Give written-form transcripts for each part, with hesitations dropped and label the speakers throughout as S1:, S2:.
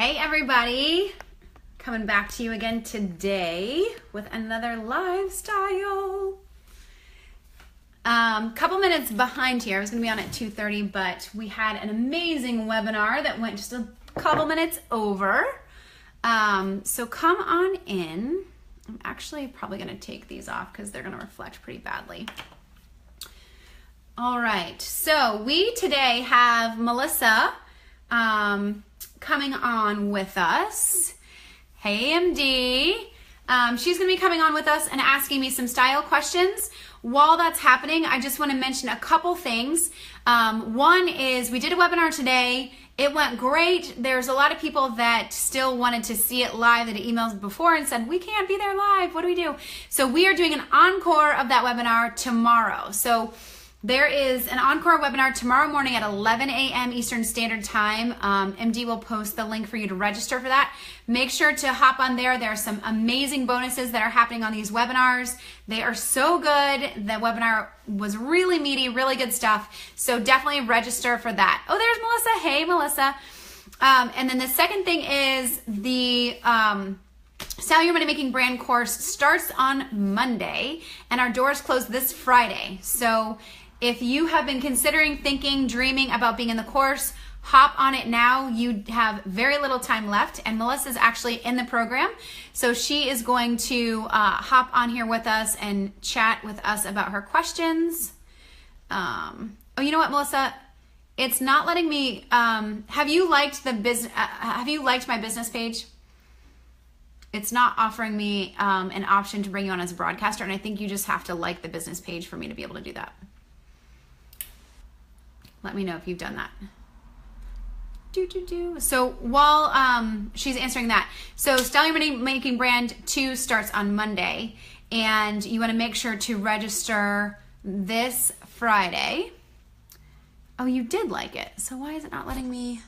S1: Hey everybody, coming back to you again today with another lifestyle. Couple minutes behind here. I was going to be on at 2:30, but we had an amazing webinar that went just a couple minutes over. So come on in. I'm actually probably going to take these off because they're going to reflect pretty badly. All right, so we today have Melissa coming on with us. Hey MD. She's going to be coming on with us and asking me some style questions. While that's happening, I just want to mention a couple things. One is we did a webinar today. It went great. There's a lot of people that still wanted to see it live that emailed before and said, we can't be there live. What do we do? So we are doing an encore of that webinar tomorrow. So there is an encore webinar tomorrow morning at 11 a.m. Eastern Standard Time. MD will post the link for you to register for that. Make sure to hop on there. There are some amazing bonuses that are happening on these webinars. They are so good. The webinar was really meaty, really good stuff. So definitely register for that. Oh, there's Melissa. Hey, Melissa. And then the second thing is the Style Your Money Making Brand course starts on Monday, and our doors close this Friday. So if you have been considering, thinking, dreaming about being in the course, hop on it now. You have very little time left, and Melissa's actually in the program. So she is going to hop on here with us and chat with us about her questions. Oh, you know what, Melissa? It's not letting me, have you liked my business page? It's not offering me an option to bring you on as a broadcaster, and I think you just have to like the business page for me to be able to do that. Let me know if you've done that. So while she's answering that, so Style Your Money Making Brand 2 starts on Monday, and you want to make sure to register this Friday. Oh, you did like it. So why is it not letting me?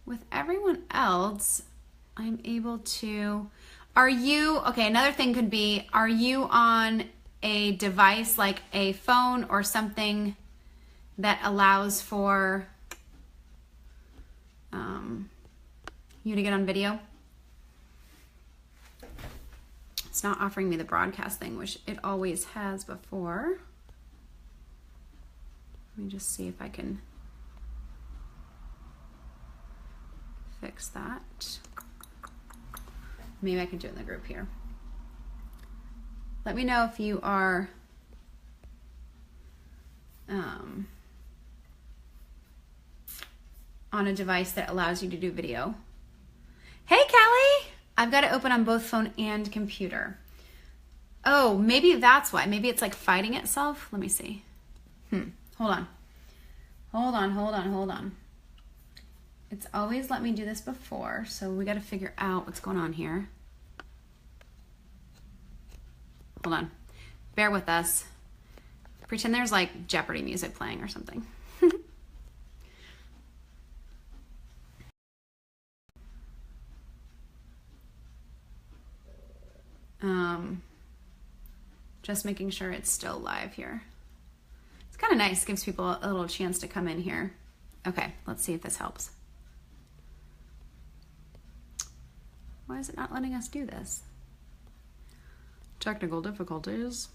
S1: With everyone else, I'm able to. Are you, okay, another thing could be, are you on a device like a phone or something that allows for you to get on video? It's not offering me the broadcast thing, which it always has before. Let me just see if I can fix that. Maybe I can do it in the group here. Let me know if you are on a device that allows you to do video. Hey, Kelly! I've got it open on both phone and computer. Oh, maybe that's why. Maybe it's like fighting itself. Let me see. Hold on. It's always let me do this before, so we got to figure out what's going on here. Hold on. Bear with us. Pretend there's like Jeopardy music playing or something. Just making sure it's still live here. It's kind of nice. Gives people a little chance to come in here. Okay, let's see if this helps. Why is it not letting us do this? Technical difficulties.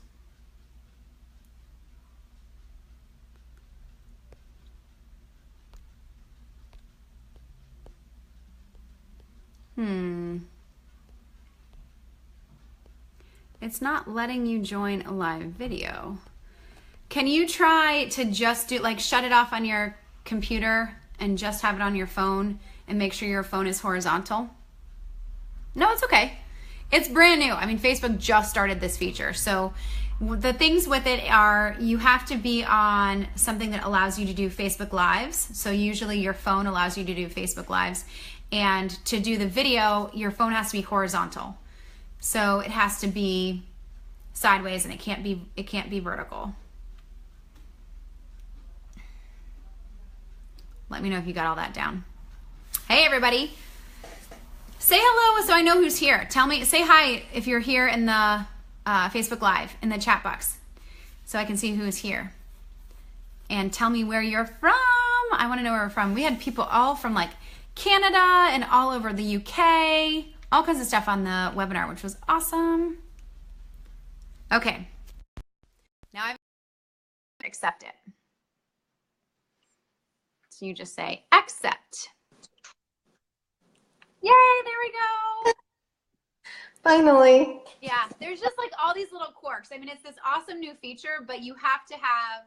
S1: It's not letting you join a live video. Can you try to just do, like, shut it off on your computer and just have it on your phone and make sure your phone is horizontal? No, it's okay. It's brand new. I mean, Facebook just started this feature. So the things with it are you have to be on something that allows you to do Facebook Lives. So usually your phone allows you to do Facebook Lives. And to do the video, your phone has to be horizontal. So it has to be sideways and it can't be vertical. Let me know if you got all that down. Hey everybody. Say hello so I know who's here. Say hi if you're here in the Facebook Live, in the chat box, so I can see who's here. and tell me where you're from. I want to know where we're from. We had people all from like Canada and all over the UK, all kinds of stuff on the webinar, which was awesome. Okay. Now I've accept it. So you just say accept. Yay, there we go.
S2: Finally.
S1: Yeah, there's just like all these little quirks. I mean, it's this awesome new feature, but you have to have,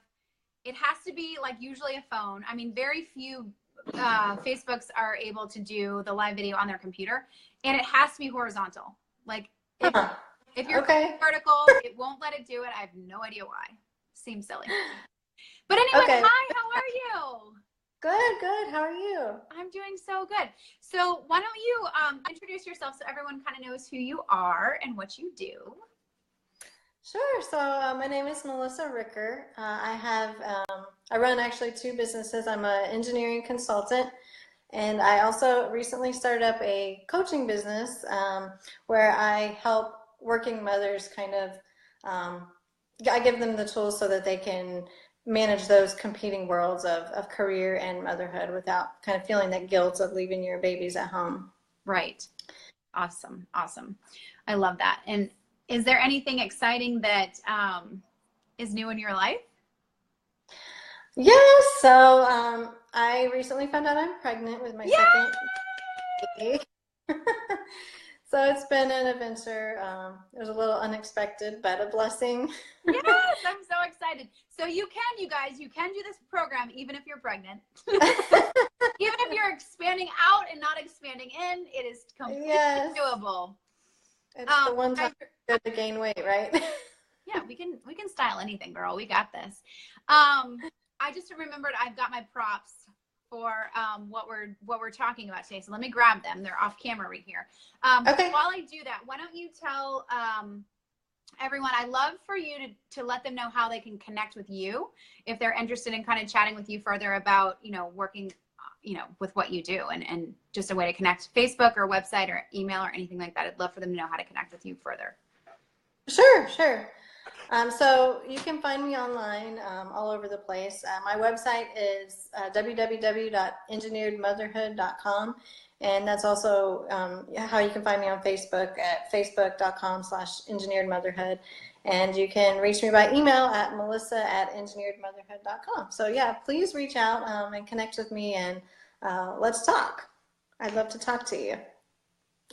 S1: it has to be like usually a phone. I mean, very few Facebooks are able to do the live video on their computer, and it has to be horizontal. Like if you're vertical, it won't let it do it. I have no idea why. Seems silly. But anyway, hi, how are you?
S2: Good, good. How are you?
S1: I'm doing so good. So why don't you introduce yourself so everyone kind of knows who you are and what you do?
S2: Sure. So my name is Melissa Ricker. I run actually 2 businesses. I'm an engineering consultant, and I also recently started up a coaching business where I help working mothers kind of, I give them the tools so that they can manage those competing worlds of career and motherhood without kind of feeling that guilt of leaving your babies at home.
S1: Right. Awesome. Awesome. I love that. And is there anything exciting that is new in your life?
S2: Yeah. So I recently found out I'm pregnant with my second baby. So it's been an adventure. It was a little unexpected, but a blessing.
S1: Yes, I'm so excited. So you guys, you can do this program even if you're pregnant. Even if you're expanding out and not expanding in, it is completely doable.
S2: It's the one time good to gain weight, right?
S1: Yeah, we can style anything, girl. We got this. I just remembered I've got my props for what we're talking about today. So let me grab them. They're off camera right here.
S2: Okay.
S1: While I do that, why don't you tell everyone, I'd love for you to let them know how they can connect with you if they're interested in kind of chatting with you further about, working, with what you do and just a way to connect, Facebook or website or email or anything like that. I'd love for them to know how to connect with you further.
S2: Sure, sure. So you can find me online all over the place. My website is www.engineeredmotherhood.com. And that's also how you can find me on Facebook at facebook.com/engineeredmotherhood. And you can reach me by email at melissa@engineeredmotherhood.com. So yeah, please reach out and connect with me, and let's talk. I'd love to talk to you,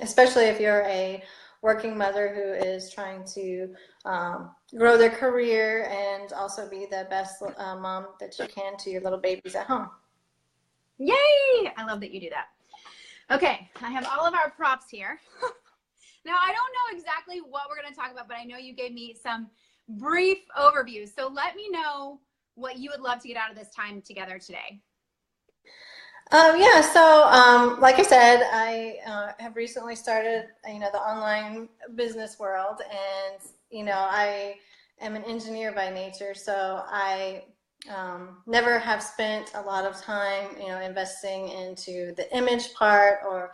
S2: especially if you're a working mother who is trying to grow their career and also be the best mom that you can to your little babies at home.
S1: Yay! I love that you do that. Okay, I have all of our props here. Now, I don't know exactly what we're going to talk about, but I know you gave me some brief overviews. So let me know what you would love to get out of this time together today.
S2: Yeah, so like I said, I have recently started, the online business world, and, I am an engineer by nature, so I never have spent a lot of time, investing into the image part or,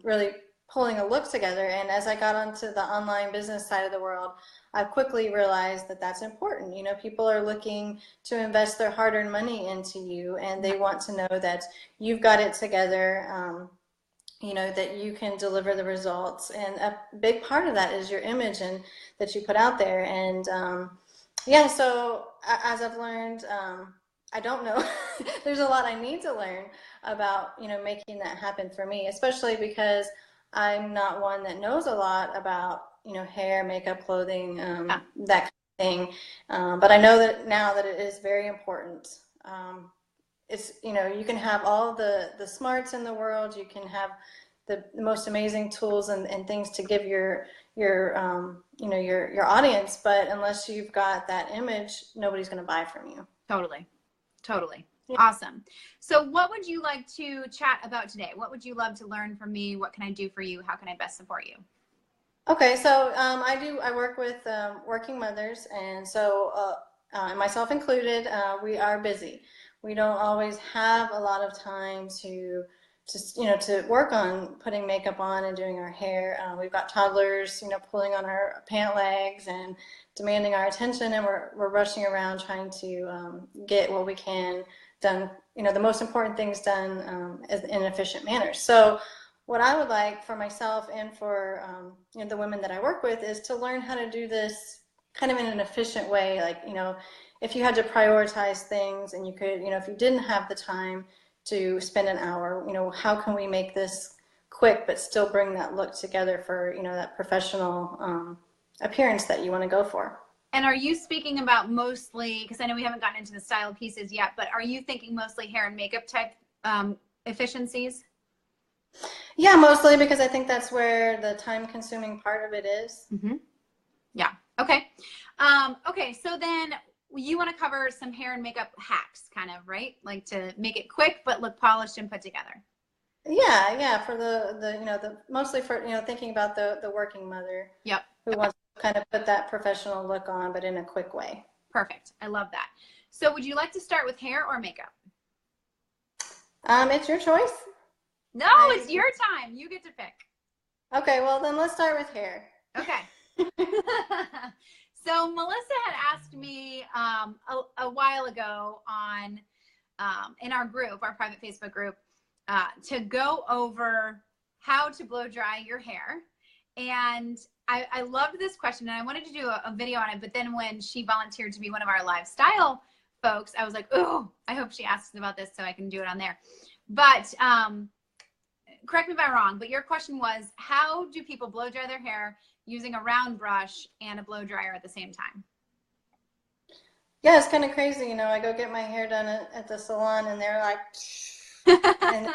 S2: really pulling a look together. And as I got onto the online business side of the world, I quickly realized that that's important. People are looking to invest their hard-earned money into you, and they want to know that you've got it together, that you can deliver the results. And a big part of that is your image and that you put out there. And yeah, so as I've learned, I don't know, there's a lot I need to learn about, making that happen for me, especially because I'm not one that knows a lot about, hair, makeup, clothing, that kind of thing. But I know that now that it is very important. It's, you can have all the smarts in the world. You can have the most amazing tools and things to give your audience. But unless you've got that image, nobody's going to buy from you.
S1: Totally. Totally. Yeah. Awesome. So what would you like to chat about today? What would you love to learn from me? What can I do for you? How can I best support you?
S2: Okay, so I work with working mothers, and so myself included, we are busy. We don't always have a lot of time to just, to work on putting makeup on and doing our hair. We've got toddlers, pulling on our pant legs and demanding our attention, and we're rushing around trying to get what we can done, the most important things done in an efficient manner. So what I would like for myself and for the women that I work with is to learn how to do this kind of in an efficient way. Like, if you had to prioritize things and you could, if you didn't have the time to spend an hour, how can we make this quick but still bring that look together for, that professional appearance that you want to go for.
S1: And are you speaking about mostly, because I know we haven't gotten into the style pieces yet, but are you thinking mostly hair and makeup type efficiencies?
S2: Yeah, mostly, because I think that's where the time consuming part of it is.
S1: Mm-hmm. Yeah. Okay. Okay. So then you want to cover some hair and makeup hacks, kind of, right? Like to make it quick, but look polished and put together.
S2: Yeah. For the mostly for, thinking about the working mother.
S1: Yep.
S2: Who wants to kind of put that professional look on, but in a quick way.
S1: Perfect. I love that. So would you like to start with hair or makeup?
S2: It's your choice.
S1: No, it's your time. You get to pick.
S2: Okay, well then let's start with hair.
S1: Okay. So Melissa had asked me a while ago on in our group, our private Facebook group, to go over how to blow dry your hair. And I loved this question, and I wanted to do a video on it, but then when she volunteered to be one of our lifestyle folks, I was like, oh, I hope she asks about this so I can do it on there. But correct me if I'm wrong, but your question was, how do people blow dry their hair using a round brush and a blow dryer at the same time?
S2: Yeah, it's kind of crazy. I go get my hair done at the salon, and they're like, and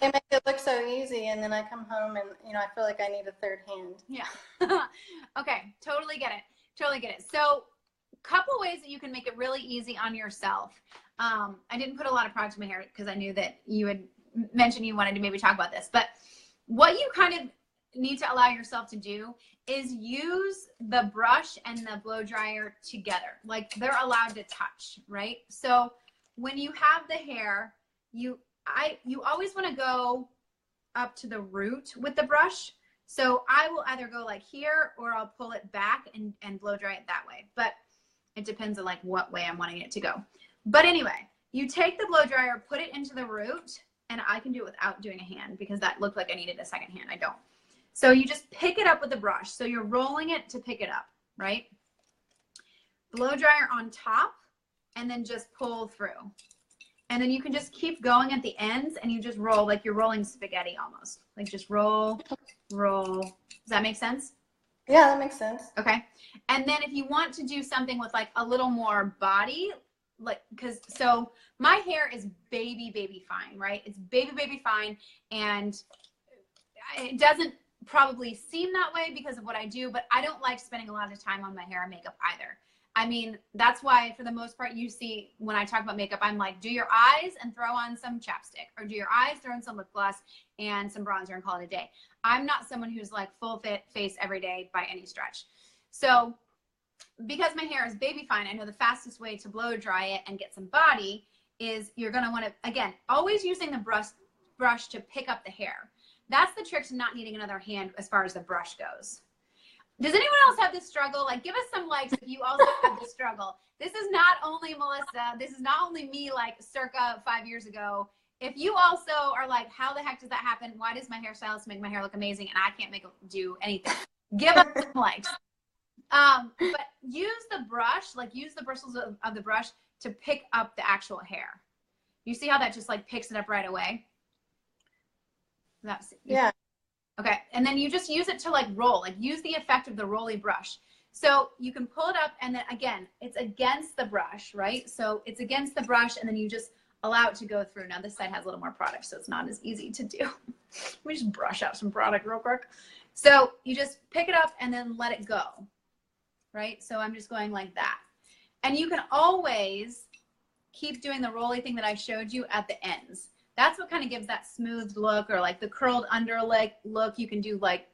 S2: they make it look so easy, and then I come home and I feel like I need a third hand.
S1: Yeah. Okay, totally get it. So couple ways that you can make it really easy on yourself. I didn't put a lot of product in my hair because I knew that you had mentioned you wanted to maybe talk about this, but what you kind of need to allow yourself to do is use the brush and the blow dryer together. Like they're allowed to touch, right? So when you have the hair, you always want to go up to the root with the brush. So I will either go like here, or I'll pull it back and blow dry it that way. But it depends on like what way I'm wanting it to go. But anyway, you take the blow dryer, put it into the root, and I can do it without doing a hand because that looked like I needed a second hand. I don't. So you just pick it up with the brush. So you're rolling it to pick it up, right? Blow dryer on top, and then just pull through. And then you can just keep going at the ends, and you just roll like you're rolling spaghetti almost. Like just roll, roll. Does that make sense?
S2: Yeah, that makes sense.
S1: Okay. And then if you want to do something with like a little more body, like, so my hair is baby fine, right? It's baby fine. And it doesn't probably seem that way because of what I do, but I don't like spending a lot of time on my hair and makeup either. I mean, that's why for the most part, you see when I talk about makeup, I'm like, do your eyes and throw on some chapstick, or do your eyes, throw in some lip gloss and some bronzer and call it a day. I'm not someone who's like full fit face every day by any stretch. So because my hair is baby fine, I know the fastest way to blow dry it and get some body is you're going to want to, again, always using the brush to pick up the hair. That's the trick to not needing another hand as far as the brush goes. Does anyone else have this struggle? Like, give us some likes if you also have this struggle. This is not only Melissa. This is not only me, like, circa 5 years ago. If you also are like, how the heck does that happen? Why does my hairstylist make my hair look amazing and I can't do anything? Give us some likes. But use the brush, like use the bristles of the brush to pick up the actual hair. You see how that just like picks it up right away?
S2: Yeah.
S1: Okay, and then you just use it to like roll, like use the effect of the rolly brush. So you can pull it up, and then again, it's against the brush, right? So it's against the brush, and then you just allow it to go through. Now this side has a little more product, so it's not as easy to do. Let me just brush out some product real quick. So you just pick it up and then let it go, right? So I'm just going like that. And you can always keep doing the rolly thing that I showed you at the ends. That's what kind of gives that smooth look, or like the curled under look. You can do like,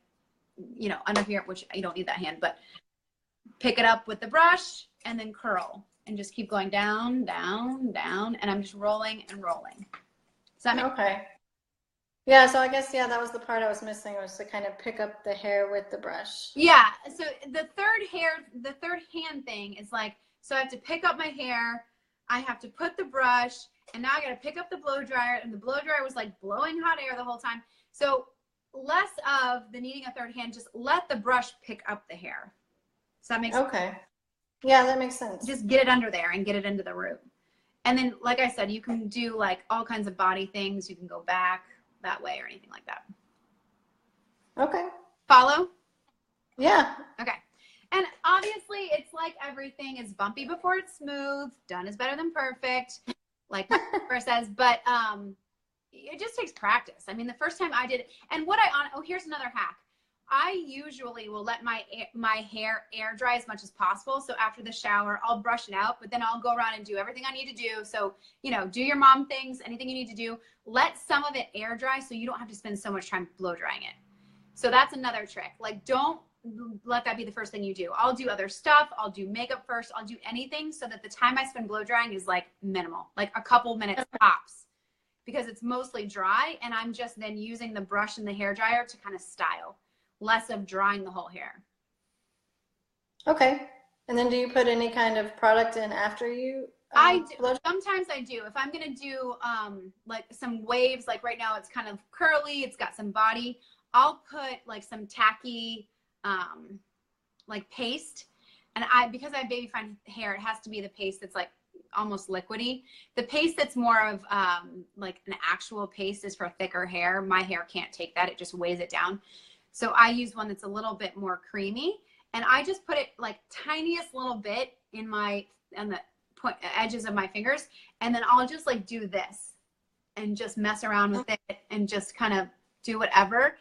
S1: you know, under here, which you don't need that hand, but pick it up with the brush and then curl and just keep going down, down, down. And I'm just rolling and rolling. Does that make
S2: Okay. Yeah, so I guess, yeah, that was the part I was missing, was to kind of pick up the hair with the brush.
S1: Yeah. So the third hand thing is like, so I have to pick up my hair, I have to put the brush, and now I got to pick up the blow dryer, and the blow dryer was like blowing hot air the whole time. So less of the needing a third hand, just let the brush pick up the hair. So that makes
S2: Okay. Yeah, that makes sense.
S1: just get it under there and get it into the root. And then, like I said, you can do like all kinds of body things. You can go back that way or anything like that.
S2: Okay.
S1: Follow?
S2: Yeah.
S1: Okay. And obviously, it's like everything is bumpy before it's smooth. Done is better than perfect, like my sister says. But it just takes practice. I mean, the first time I did it, and what here's another hack. I usually will let my hair air dry as much as possible. So after the shower, I'll brush it out, but then I'll go around and do everything I need to do. So, you know, do your mom things, anything you need to do. Let some of it air dry so you don't have to spend so much time blow drying it. So that's another trick. Like, don't let that be the first thing you do. I'll do other stuff. I'll do makeup first. I'll do anything so that the time I spend blow drying is like minimal, like a couple minutes tops, because it's mostly dry. And I'm just then using the brush and the hair dryer to kind of style, less of drying the whole hair.
S2: Okay. And then do you put any kind of product in after you
S1: I do. Sometimes I do. If I'm going to do like some waves, like right now it's kind of curly, it's got some body, I'll put like some tacky like paste. And because I have baby fine hair, it has to be the paste that's like almost liquidy. The paste that's more of like an actual paste is for thicker hair. My hair can't take that. It just weighs it down. So I use one that's a little bit more creamy, and I just put it like tiniest little bit on the edges of my fingers, and then I'll just like do this and just mess around with it and just kind of do whatever,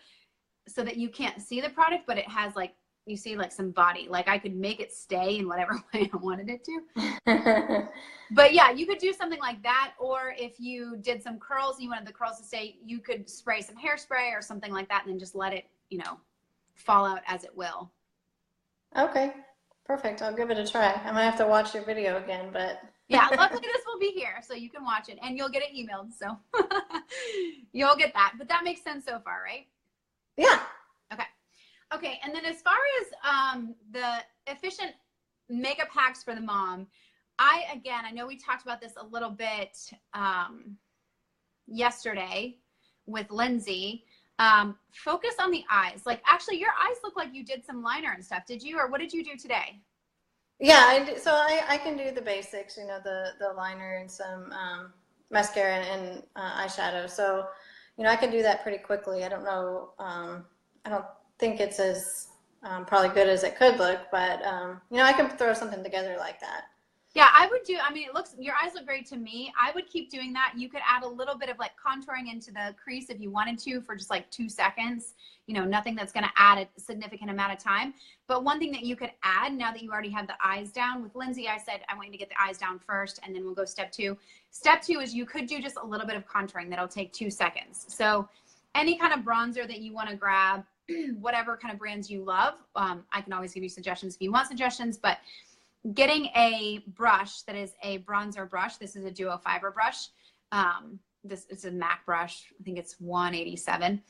S1: so that you can't see the product, but it has like, you see like some body. Like I could make it stay in whatever way I wanted it to. But yeah, you could do something like that. Or if you did some curls and you wanted the curls to stay, you could spray some hairspray or something like that and then just let it, you know, fall out as it will.
S2: Okay, perfect. I'll give it a try. I might have to watch your video again, but
S1: yeah, luckily this will be here so you can watch it and you'll get it emailed. So you'll get that. But that makes sense so far, right?
S2: Yeah.
S1: Okay. Okay. And then as far as the efficient makeup hacks for the mom, I know we talked about this a little bit yesterday with Lindsay. Focus on the eyes. Like, actually, your eyes look like you did some liner and stuff. Did you, or what did you do today?
S2: Yeah, so I can do the basics, you know, the liner and some mascara and eyeshadow. So, you know, I can do that pretty quickly. I don't know, I don't think it's as probably good as it could look, but you know, I can throw something together like that.
S1: Yeah, I would do, I mean, your eyes look great to me. I would keep doing that. You could add a little bit of like contouring into the crease if you wanted to for just like 2 seconds, you know, nothing that's going to add a significant amount of time. But one thing that you could add now that you already have the eyes down, with Lindsay, I said, I want you to get the eyes down first, and then we'll go step 2. Step 2 is you could do just a little bit of contouring that'll take 2 seconds. So any kind of bronzer that you want to grab, whatever kind of brands you love, I can always give you suggestions if you want suggestions, but getting a brush that is a bronzer brush. This is a duo fiber brush. This is a MAC brush. I think it's 187.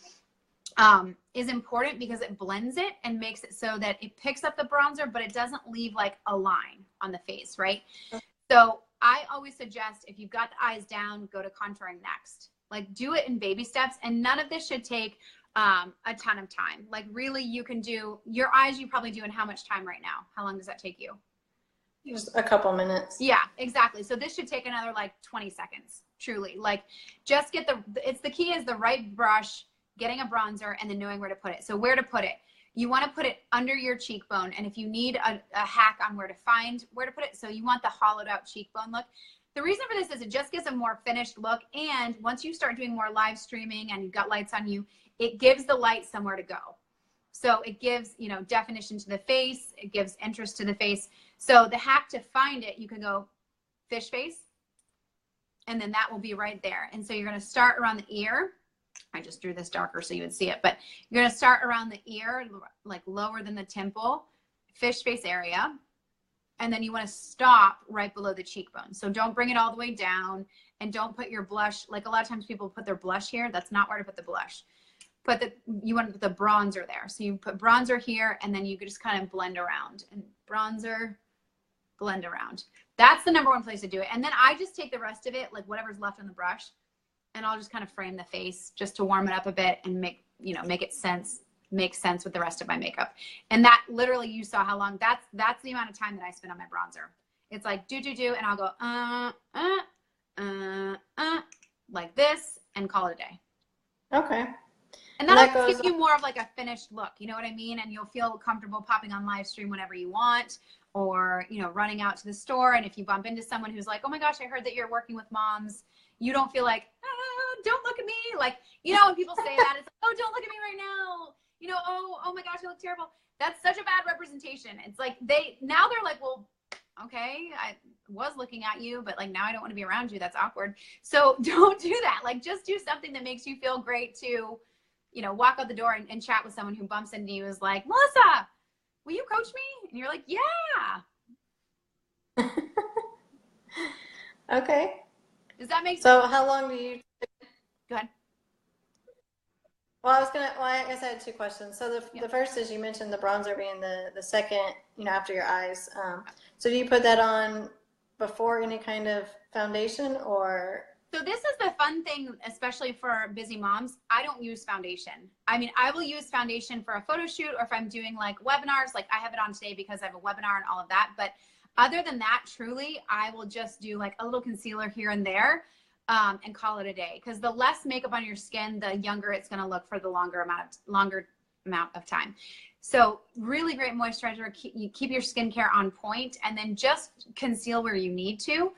S1: Is important because it blends it and makes it so that it picks up the bronzer, but it doesn't leave like a line on the face, right? So I always suggest, if you've got the eyes down, go to contouring next. Like, do it in baby steps, and none of this should take a ton of time. Like, really, you can do your eyes, you probably do in how much time right now? How long does that take you?
S2: Just a couple minutes.
S1: Yeah, exactly. So this should take another like 20 seconds, truly. Like, just get the key is the right brush, getting a bronzer, and then knowing where to put it. So where to put it. You want to put it under your cheekbone. And if you need a hack on where to put it, so you want the hollowed out cheekbone look. The reason for this is it just gives a more finished look. And once you start doing more live streaming and you've got lights on you, it gives the light somewhere to go. So it gives, you know, definition to the face. It gives interest to the face. So the hack to find it, you can go fish face, and then that will be right there. And so you're going to start around the ear. I just drew this darker so you would see it, but you're going to start around the ear, like lower than the temple, fish face area. and then you want to stop right below the cheekbone. So don't bring it all the way down, and don't put your blush, like a lot of times people put their blush here. That's not where to put the blush. You want to put the bronzer there. So you put bronzer here, and then you can just kind of blend around, and bronzer, blend around. That's the number one place to do it. And then I just take the rest of it, like whatever's left on the brush, and I'll just kind of frame the face just to warm it up a bit and make it make sense with the rest of my makeup. And that literally, you saw how long, that's the amount of time that I spend on my bronzer. It's like do, and I'll go like this and call it a day.
S2: Okay.
S1: And that'll give you more of like a finished look, you know what I mean? And you'll feel comfortable popping on live stream whenever you want, or, you know, running out to the store. And if you bump into someone who's like, oh my gosh, I heard that you're working with moms, you don't feel like, don't look at me. Like, you know, when people say that, it's like, oh, don't look at me right now. You know, oh my gosh, I look terrible. That's such a bad representation. It's like now they're like, well, okay, I was looking at you, but like now I don't want to be around you. That's awkward. So don't do that. Like, just do something that makes you feel great to, you know, walk out the door and chat with someone who bumps into you, is like, Melissa, will you coach me? And you're like, yeah.
S2: Okay.
S1: Does that make sense?
S2: So how long do you?
S1: Go ahead.
S2: Well, I guess I had two questions. So the first is, you mentioned the bronzer being the second, you know, after your eyes. So do you put that on before any kind of foundation, or?
S1: So this is the fun thing, especially for busy moms. I don't use foundation. I mean, I will use foundation for a photo shoot, or if I'm doing like webinars, like I have it on today because I have a webinar and all of that. But other than that, truly, I will just do like a little concealer here and there, and call it a day. Because the less makeup on your skin, the younger it's going to look for the longer amount of time. So really great moisturizer. Keep your skincare on point, and then just conceal where you need to.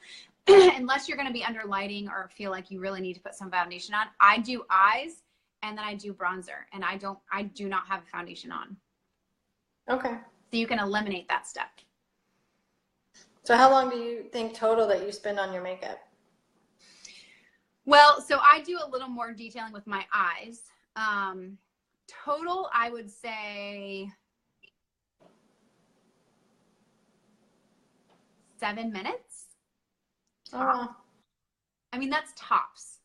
S1: Unless you're going to be under lighting or feel like you really need to put some foundation on. I do eyes, and then I do bronzer, and I do not have a foundation on.
S2: Okay.
S1: So you can eliminate that step.
S2: So how long do you think total that you spend on your makeup?
S1: Well, so I do a little more detailing with my eyes. Total, I would say 7 minutes.
S2: Oh.
S1: I mean, that's tops.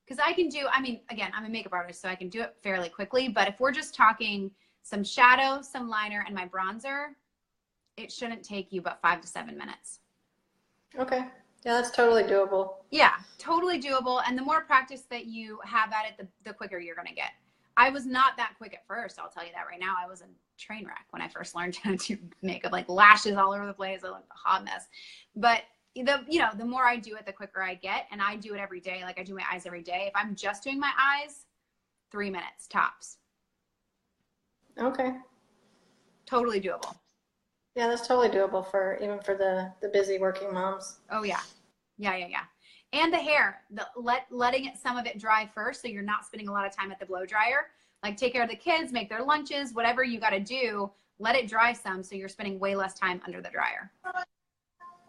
S1: Because I can do, I mean, again, I'm a makeup artist, so I can do it fairly quickly. But if we're just talking some shadow, some liner, and my bronzer, it shouldn't take you but 5 to 7 minutes.
S2: Okay. Yeah, that's totally doable.
S1: Yeah, totally doable. And the more practice that you have at it, the quicker you're going to get. I was not that quick at first. I'll tell you that right now. I was a train wreck when I first learned how to do makeup, like lashes all over the place. I looked a hot mess. But the more I do it, the quicker I get. And I do it every day. Like I do my eyes every day. If I'm just doing my eyes, 3 minutes tops.
S2: Okay.
S1: Totally doable.
S2: Yeah, that's totally doable even for the busy working moms.
S1: Oh yeah. Yeah. And the hair, letting some of it dry first, so you're not spending a lot of time at the blow dryer. Like, take care of the kids, make their lunches, whatever you got to do, let it dry some, so you're spending way less time under the dryer.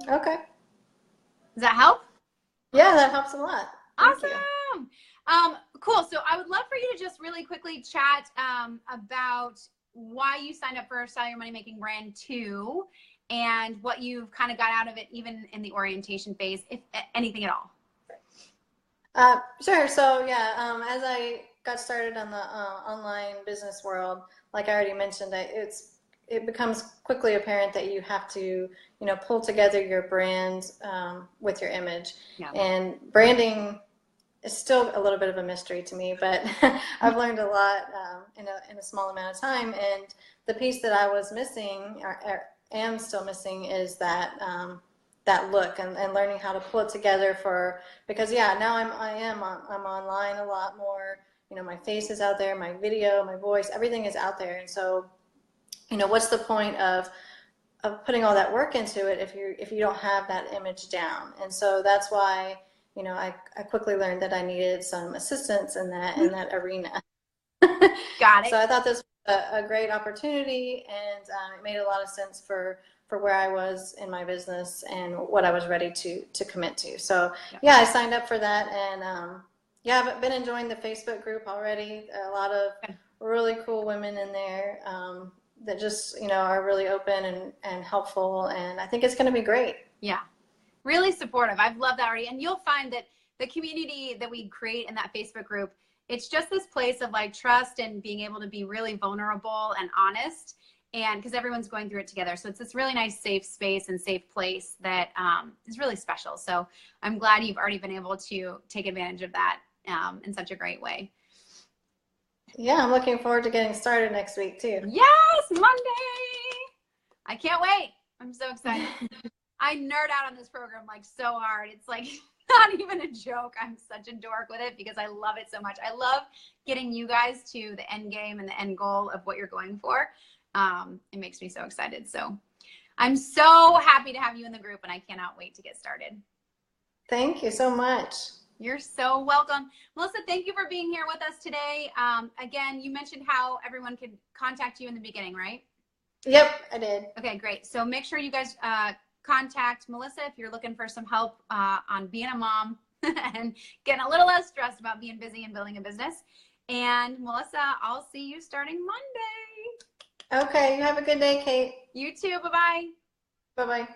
S2: Okay.
S1: Does that help?
S2: Yeah, that helps a lot.
S1: Awesome. Cool. So I would love for you to just really quickly chat about why you signed up for Style Your Money Making Brand 2, and what you've kind of got out of it, even in the orientation phase, if anything at all.
S2: Sure. So yeah, as I got started on the online business world, like I already mentioned, it becomes quickly apparent that you have to, pull together your brand with your image. Yeah. And branding is still a little bit of a mystery to me, but I've learned a lot in a small amount of time. And the piece that I was missing, or am still missing, is that look and learning how to pull it together because now I'm online a lot more. My face is out there, my video, my voice, everything is out there. And so, what's the point of putting all that work into it if you don't have that image down? And so that's why, I quickly learned that I needed some assistance in that arena.
S1: Got it.
S2: So I thought this was a great opportunity, and it made a lot of sense for where I was in my business and what I was ready to commit to. So I signed up for that, and I've been enjoying the Facebook group already. A lot of really cool women in there, that just, are really open and helpful. And I think it's going to be great.
S1: Yeah. Really supportive. I've loved that already. And you'll find that the community that we create in that Facebook group, it's just this place of like trust and being able to be really vulnerable and honest. And because everyone's going through it together. So it's this really nice, safe space and safe place that is really special. So I'm glad you've already been able to take advantage of that in such a great way.
S2: Yeah, I'm looking forward to getting started next week too.
S1: Yes, Monday. I can't wait. I'm so excited. I nerd out on this program like so hard. It's like not even a joke. I'm such a dork with it because I love it so much. I love getting you guys to the end game and the end goal of what you're going for. It makes me so excited. So I'm so happy to have you in the group and I cannot wait to get started.
S2: Thank you so much.
S1: You're so welcome. Melissa, thank you for being here with us today. Again, you mentioned how everyone could contact you in the beginning, right?
S2: Yep, I did.
S1: Okay, great. So make sure you guys contact Melissa if you're looking for some help on being a mom and getting a little less stressed about being busy and building a business. And Melissa, I'll see you starting Monday.
S2: Okay, you have a good day, Kate.
S1: You too. Bye-bye.
S2: Bye-bye.